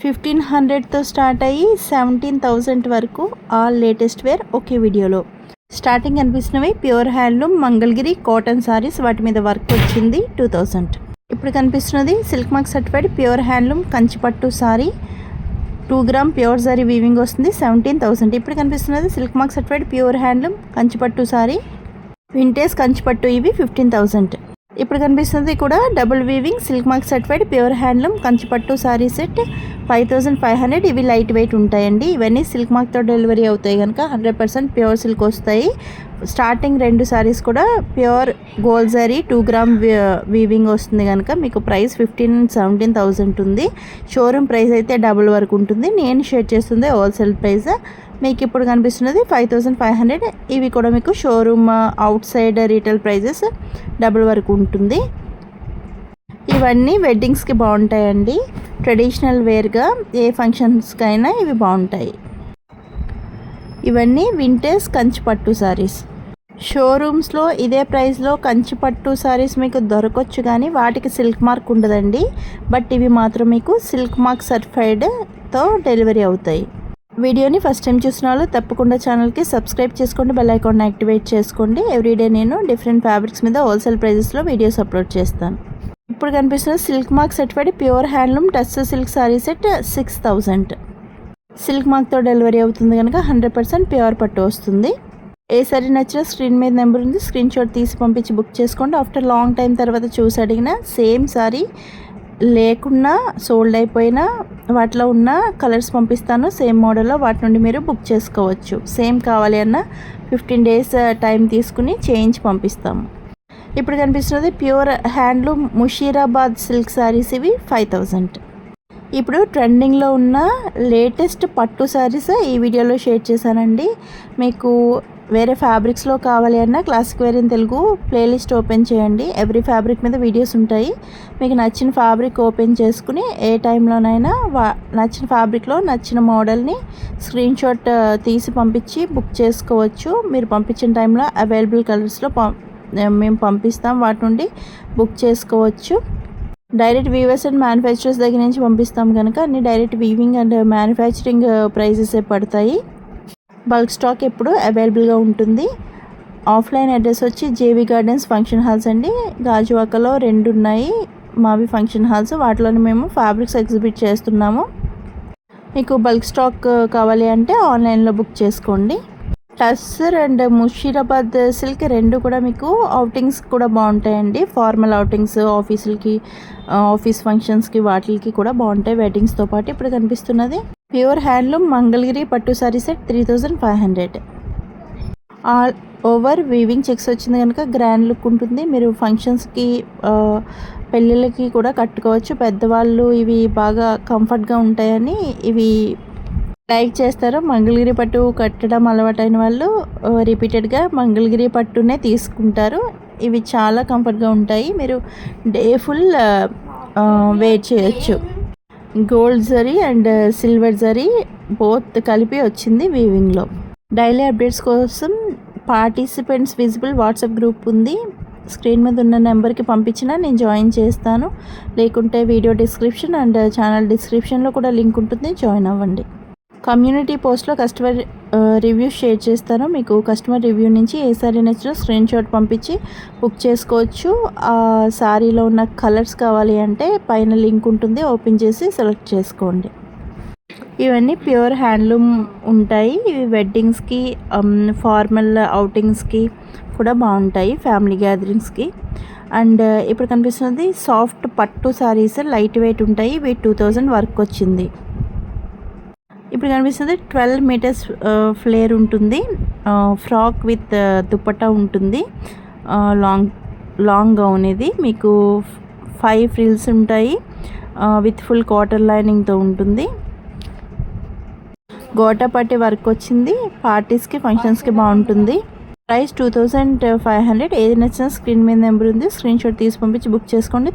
1500తో start అయ్యి 17,000 వరకు all latest wear ఒకే వీడియోలో. స్టార్టింగ్ కనిపిస్తున్నవి pure handloom Mangalagiri cotton saris, వాటి మీద వర్క్ వచ్చింది 2000. ఇప్పుడు కనిపిస్తున్నది silk mark certified pure handloom కంచిపట్టు sari, 2 gram pure sari weaving వస్తుంది 17,000. ఇప్పుడు కనిపిస్తున్నది silk mark certified pure handloom కంచిపట్టు సారీ, వింటేజ్ కంచిపట్టు, ఇవి 15,000. ఇప్పుడు కనిపిస్తుంది కూడా double weaving silk mark certified pure handloom కంచిపట్టు సారీ సెట్ 5,500. ఇవి లైట్ వెయిట్ ఉంటాయండి. ఇవన్నీ సిల్క్ మార్క్తో డెలివరీ అవుతాయి కనుక 100% ప్యూర్ సిల్క్ వస్తాయి. స్టార్టింగ్ 2 సారీస్ కూడా pure gold zari 2 gram weaving వస్తుంది కనుక మీకు ప్రైస్ 17,000 ఉంది. షోరూమ్ ప్రైస్ అయితే డబుల్ వరకు ఉంటుంది. నేను షేర్ చేస్తుంది హోల్సేల్ ప్రైస్. మీకు ఇప్పుడు కనిపిస్తున్నది 5,500. ఇవి కూడా మీకు showroom outside retail prices double వరకు ఉంటుంది. ఇవన్నీ వెడ్డింగ్స్కి బాగుంటాయండి. ట్రెడిషనల్ వేర్గా ఏ ఫంక్షన్స్కైనా ఇవి బాగుంటాయి. ఇవన్నీ వింటేజ్ కంచిపట్టు సారీస్. షోరూమ్స్లో ఇదే ప్రైస్లో కంచిపట్టు సారీస్ మీకు దొరకవచ్చు, కానీ వాటికి సిల్క్ మార్క్ ఉండదండి. బట్ ఇవి మాత్రం మీకు సిల్క్ మార్క్ సర్టిఫైడ్తో డెలివరీ అవుతాయి. వీడియోని ఫస్ట్ టైం చూసిన వాళ్ళు తప్పకుండా ఛానల్కి సబ్స్క్రైబ్ చేసుకోండి, బెల్ ఐకాన్ యాక్టివేట్ చేసుకోండి. ఎవ్రీడే నేను డిఫరెంట్ ఫ్యాబ్రిక్స్ మీద హోల్సేల్ ప్రైజెస్లో వీడియోస్ అప్లోడ్ చేస్తాను. ఇప్పుడు కనిపిస్తున్న silk mark certified pure handloom touch silk sari set 6,000. Silk మార్క్తో డెలివరీ అవుతుంది కనుక 100% ప్యూర్ పట్టు వస్తుంది. ఏ సారీ నచ్చినా స్క్రీన్ మీద నెంబర్ ఉంది, స్క్రీన్ షాట్ తీసి పంపించి బుక్ చేసుకోండి. ఆఫ్టర్ లాంగ్ టైం తర్వాత చూసి అడిగిన సేమ్ సారీ లేకున్నా సోల్డ్ అయిపోయినా వాటిలో ఉన్న కలర్స్ పంపిస్తాను సేమ్ మోడల్లో, వాటి నుండి మీరు బుక్ చేసుకోవచ్చు. సేమ్ కావాలి అన్న 15 days టైం తీసుకుని చేంజ్ పంపిస్తాము. ఇప్పుడు కనిపిస్తున్నది pure handloom Musheerabad silk saris, ఇవి 5,000. ఇప్పుడు ట్రెండింగ్లో ఉన్న లేటెస్ట్ పట్టు శారీస్ ఈ వీడియోలో షేర్ చేశానండి. మీకు వేరే ఫ్యాబ్రిక్స్లో కావాలి అన్న classic wear in Telugu playlist open చేయండి. ఎవ్రీ ఫ్యాబ్రిక్ మీద వీడియోస్ ఉంటాయి. మీకు నచ్చిన ఫ్యాబ్రిక్ ఓపెన్ చేసుకుని ఏ టైంలోనైనా నచ్చిన ఫ్యాబ్రిక్లో నచ్చిన మోడల్ని స్క్రీన్ షాట్ తీసి పంపించి బుక్ చేసుకోవచ్చు. మీరు పంపించిన టైంలో అవైలబుల్ కలర్స్లో మేము పంపిస్తాం, వాటి నుండి బుక్ చేసుకోవచ్చు. డైరెక్ట్ వీవర్స్ అండ్ మ్యానుఫ్యాక్చరర్స్ దగ్గర నుంచి పంపిస్తాం కనుక అన్ని డైరెక్ట్ వీవింగ్ అండ్ మ్యానుఫ్యాక్చరింగ్ ప్రైజెసే పడతాయి. బల్క్ స్టాక్ ఎప్పుడు అవైలబుల్గా ఉంటుంది. ఆఫ్లైన్ అడ్రస్ వచ్చి జేవి గార్డెన్స్ ఫంక్షన్ హాల్స్ అండి. గాజువాకలో 2 ఉన్నాయి మావి ఫంక్షన్ హాల్స్, వాటిలోనే మేము ఫ్యాబ్రిక్స్ ఎగ్జిబిట్ చేస్తున్నాము. మీకు బల్క్ స్టాక్ కావాలి అంటే ఆన్లైన్లో బుక్ చేసుకోండి. టస్సర్ అండ్ ముషీరాబాద్ సిల్క్ 2 కూడా మీకు అవుటింగ్స్ కూడా బాగుంటాయండి. ఫార్మల్ అవుటింగ్స్, ఆఫీసులకి, ఆఫీస్ ఫంక్షన్స్కి, వాటికి కూడా బాగుంటాయి వెడ్డింగ్స్తో పాటు. ఇప్పుడు కనిపిస్తున్నది ప్యూర్ హ్యాండ్లూమ్ మంగళగిరి పట్టు sorry set 3,500. All over weaving checks వచ్చింది కనుక గ్రాండ్ లుక్ ఉంటుంది. మీరు ఫంక్షన్స్కి, పెళ్ళిళ్ళకి కూడా కట్టుకోవచ్చు. పెద్దవాళ్ళు ఇవి బాగా కంఫర్ట్గా ఉంటాయని ఇవి లైక్ చేస్తారు. మంగళగిరి పట్టు కట్టడం అలవాటైన వాళ్ళు రిపీటెడ్గా మంగళగిరి పట్టునే తీసుకుంటారు. ఇవి చాలా కంఫర్ట్గా ఉంటాయి. మీరు డే ఫుల్ వేర్ చేయొచ్చు. Gold zari and silver zari both కలిపి వచ్చింది వీవింగ్లో. డైలీ అప్డేట్స్ కోసం పార్టిసిపెంట్స్ విజిబుల్ వాట్సాప్ గ్రూప్ ఉంది. స్క్రీన్ మీద ఉన్న నెంబర్కి పంపించినా నేను జాయిన్ చేస్తాను, లేకుంటే వీడియో డిస్క్రిప్షన్ అండ్ ఛానల్ డిస్క్రిప్షన్లో కూడా లింక్ ఉంటుంది, జాయిన్ అవ్వండి. కమ్యూనిటీ పోస్ట్లో కస్టమర్ రివ్యూ షేర్ చేస్తాను. మీకు కస్టమర్ రివ్యూ నుంచి ఏ సారీ నచ్చినా స్క్రీన్ షాట్ పంపించి బుక్ చేసుకోవచ్చు. ఆ సారీలో ఉన్న కలర్స్ కావాలి అంటే పైన లింక్ ఉంటుంది, ఓపెన్ చేసి సెలెక్ట్ చేసుకోండి. ఇవన్నీ ప్యూర్ హ్యాండ్లూమ్ ఉంటాయి. ఇవి వెడ్డింగ్స్కి, ఫార్మల్ అవుటింగ్స్కి కూడా బాగుంటాయి, ఫ్యామిలీ గ్యాదరింగ్స్కి. అండ్ ఇప్పుడు కనిపిస్తున్నది సాఫ్ట్ పట్టు సారీస్, లైట్ వెయిట్ ఉంటాయి. ఇవి 2,000 వర్క్ వచ్చింది. ఇప్పుడు కనిపిస్తుంది 12 meters ఫ్లేర్ ఉంటుంది. ఫ్రాక్ విత్ దుపట్టా ఉంటుంది. లాంగ్ గౌన్ ఇది. మీకు 5 frills ఉంటాయి. విత్ ఫుల్ కాటన్ లైనింగ్తో ఉంటుంది. గోటాపట్టి వర్క్ వచ్చింది. పార్టీస్కి, ఫంక్షన్స్కి బాగుంటుంది. ప్రైస్ 2,500. ఏది నచ్చినా స్క్రీన్ మీద నెంబర్ ఉంది, స్క్రీన్ షాట్ తీసి పంపించి బుక్ చేసుకోండి.